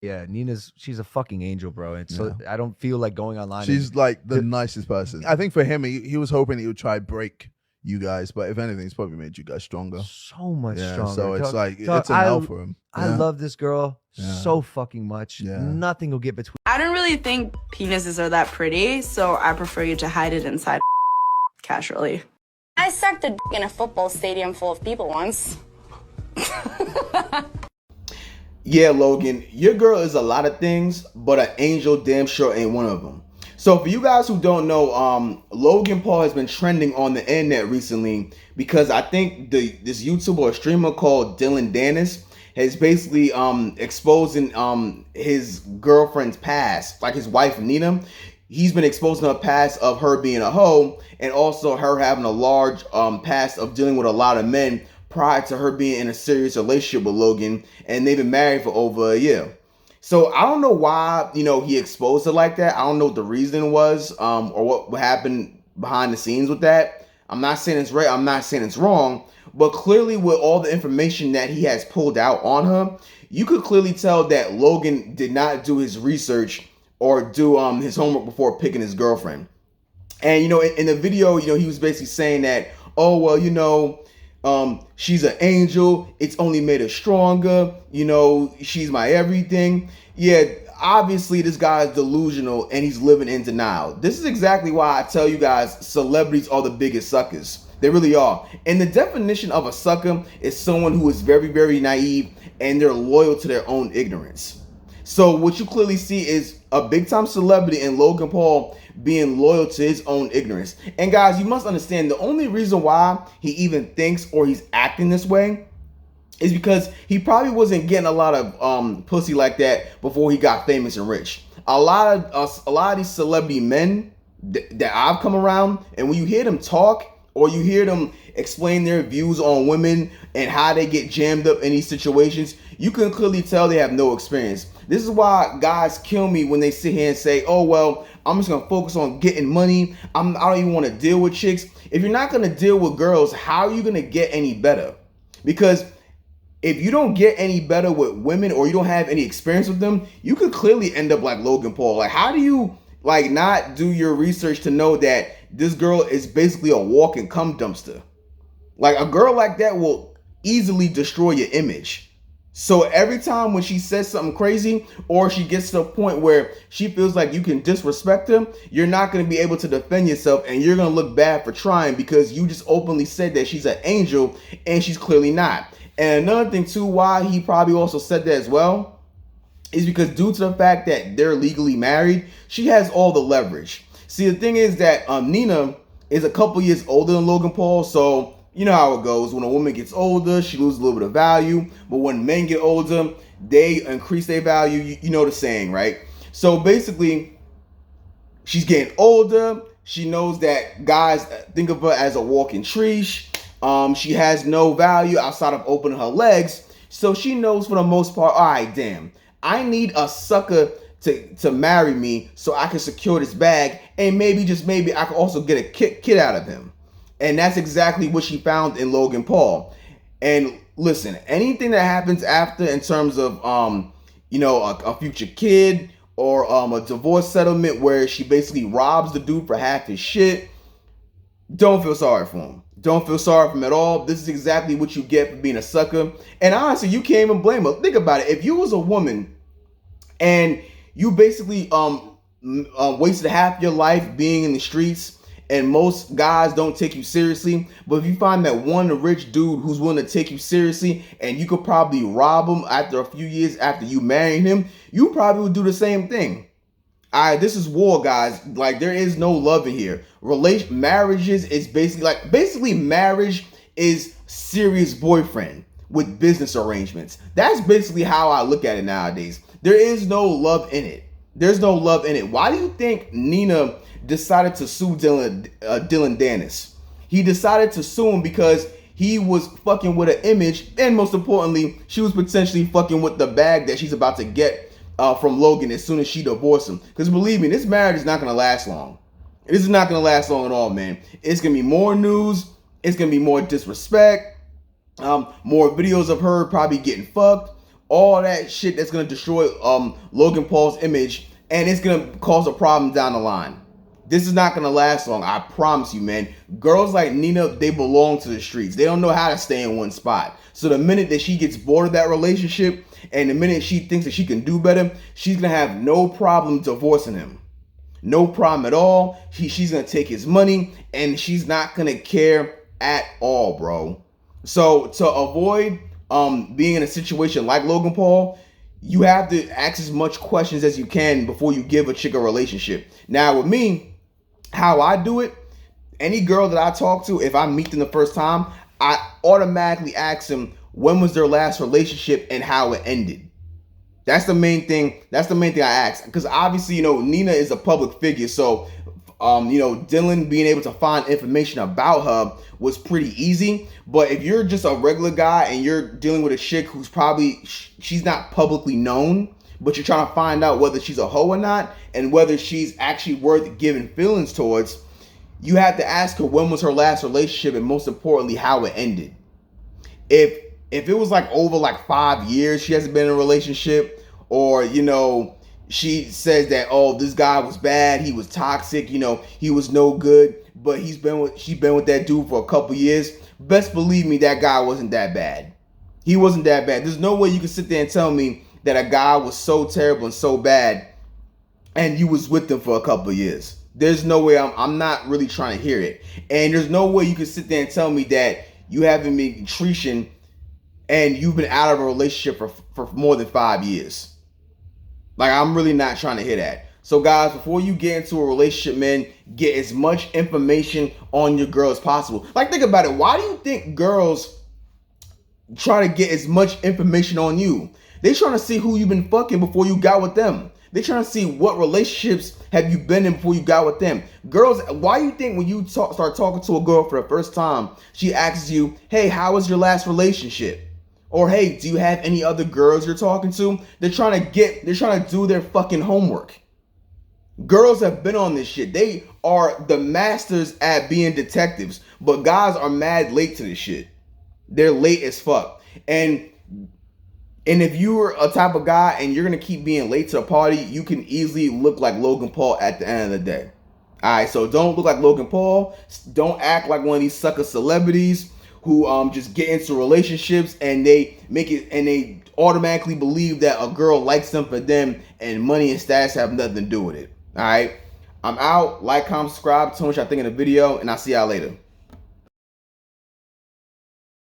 Yeah, she's a fucking angel, bro. And so Yeah. I don't feel like going online. She's like the nicest person. I think for him, he was hoping he would try break you guys, but if anything, it's probably made you guys stronger. So much Yeah, stronger. so it's like Dog, it's an L for him. I Yeah. love this girl Yeah. so fucking much. Yeah. Nothing will get between. I don't really think penises are that pretty, so I prefer you to hide it inside casually. I sucked a dick in a football stadium full of people once. Yeah, Logan, your girl is a lot of things, but an angel damn sure ain't one of them. So for you guys who don't know, Logan Paul has been trending on the internet recently because I think this YouTuber or streamer called Dylan Dennis has basically exposing his girlfriend's past, like his wife Nina. He's been exposing her past of her being a hoe and also her having a large past of dealing with a lot of men prior to her being in a serious relationship with Logan, and they've been married for over a year. So I don't know why, he exposed her like that. I don't know what the reason was, or what happened behind the scenes with that. I'm not saying it's right. I'm not saying it's wrong. But clearly with all the information that he has pulled out on her, you could clearly tell that Logan did not do his research or do his homework before picking his girlfriend. And, in the video, he was basically saying that, oh, well, she's an angel. It's only made her stronger. She's my everything. Yeah, obviously this guy is delusional and he's living in denial. This is exactly why I tell you guys celebrities are the biggest suckers. They really are. And the definition of a sucker is someone who is very, very naive and they're loyal to their own ignorance. So what you clearly see is a big time celebrity in Logan Paul being loyal to his own ignorance. And guys, you must understand the only reason why he even thinks or he's acting this way is because he probably wasn't getting a lot of pussy like that before he got famous and rich. A lot of these celebrity men that I've come around, and when you hear them talk or you hear them explain their views on women and how they get jammed up in these situations, you can clearly tell they have no experience. This is why guys kill me when they sit here and say, oh, well, I'm just going to focus on getting money. I don't even want to deal with chicks. If you're not going to deal with girls, how are you going to get any better? Because if you don't get any better with women or you don't have any experience with them, you could clearly end up like Logan Paul. Like, how do you not do your research to know that this girl is basically a walking cum dumpster? Like, a girl like that will easily destroy your image. So every time when she says something crazy or she gets to a point where she feels like you can disrespect her, you're not going to be able to defend yourself and you're going to look bad for trying because you just openly said that she's an angel and she's clearly not. And another thing too, why he probably also said that as well, is because due to the fact that they're legally married, she has all the leverage. See, the thing is that Nina is a couple years older than Logan Paul, so you know how it goes. When a woman gets older, she loses a little bit of value. But when men get older, they increase their value. You know the saying, right? So basically, she's getting older. She knows that guys think of her as a walking tree. She has no value outside of opening her legs. So she knows for the most part, all right, damn, I need a sucker to marry me so I can secure this bag. And maybe, just maybe, I can also get a kid out of him. And that's exactly what she found in Logan Paul. And listen, anything that happens after in terms of, a future kid or a divorce settlement where she basically robs the dude for half his shit, don't feel sorry for him. Don't feel sorry for him at all. This is exactly what you get for being a sucker. And honestly, you can't even blame her. Think about it. If you was a woman and you basically wasted half your life being in the streets, and most guys don't take you seriously, but if you find that one rich dude who's willing to take you seriously and you could probably rob him after a few years after you marrying him, you probably would do the same thing. All right, this is war, guys. Like, there is no love in here. Marriages is basically marriage is serious boyfriend with business arrangements. That's basically how I look at it nowadays. There is no love in it. There's no love in it. Why do you think Nina decided to sue Dylan Dennis? He decided to sue him because he was fucking with an image, and most importantly, she was potentially fucking with the bag that she's about to get from Logan as soon as she divorced him. Because believe me, this marriage is not going to last long. This is not going to last long at all, man. It's going to be more news. It's going to be more disrespect. More videos of her probably getting fucked. all that shit that's gonna destroy Logan Paul's image, and it's gonna cause a problem down the line. This is not gonna last long, I promise you, man. Girls like Nina, they belong to the streets. They don't know how to stay in one spot. So the minute that she gets bored of that relationship, and the minute she thinks that she can do better, she's gonna have no problem divorcing him. No problem at all. She's gonna take his money, and she's not gonna care at all, bro. So to avoid being in a situation like Logan Paul, you have to ask as much questions as you can before you give a chick a relationship. Now with me, how I do it, any girl that I talk to, if I meet them the first time, I automatically ask them when was their last relationship and how it ended. That's the main thing. That's the main thing I ask. Because obviously, you know, Nina is a public figure. So, you know, Dylan being able to find information about her was pretty easy. But if you're just a regular guy and you're dealing with a chick who's probably, she's not publicly known, but you're trying to find out whether she's a hoe or not, and whether she's actually worth giving feelings towards, you have to ask her when was her last relationship, and most importantly, how it ended. If it was like over like 5 years she hasn't been in a relationship, or, you know, she says that, oh, this guy was bad, he was toxic, you know, he was no good, but she's been with that dude for a couple years, best believe me, that guy wasn't that bad. He wasn't that bad. There's no way you can sit there and tell me that a guy was so terrible and so bad and you was with them for a couple of years. There's no way. I'm not really trying to hear it. And there's no way you can sit there and tell me that you haven't been treating and you've been out of a relationship for more than 5 years. Like, I'm really not trying to hear that. So guys, before you get into a relationship, man, get as much information on your girl as possible. Like, think about it. Why do you think girls try to get as much information on you? They trying to see who you've been fucking before you got with them. They trying to see what relationships have you been in before you got with them. Girls, why do you think when you start talking to a girl for the first time, she asks you, hey, how was your last relationship? Or, hey, do you have any other girls you're talking to? They're trying to do their fucking homework. Girls have been on this shit. They are the masters at being detectives. But guys are mad late to this shit. They're late as fuck. And if you're a type of guy and you're going to keep being late to a party, you can easily look like Logan Paul at the end of the day. All right, so don't look like Logan Paul. Don't act like one of these sucker celebrities who just get into relationships and they make it and they automatically believe that a girl likes them for them and money and status have nothing to do with it. All right, I'm out. Like, comment, subscribe. Tell me what y'all think of the video, and I'll see y'all later.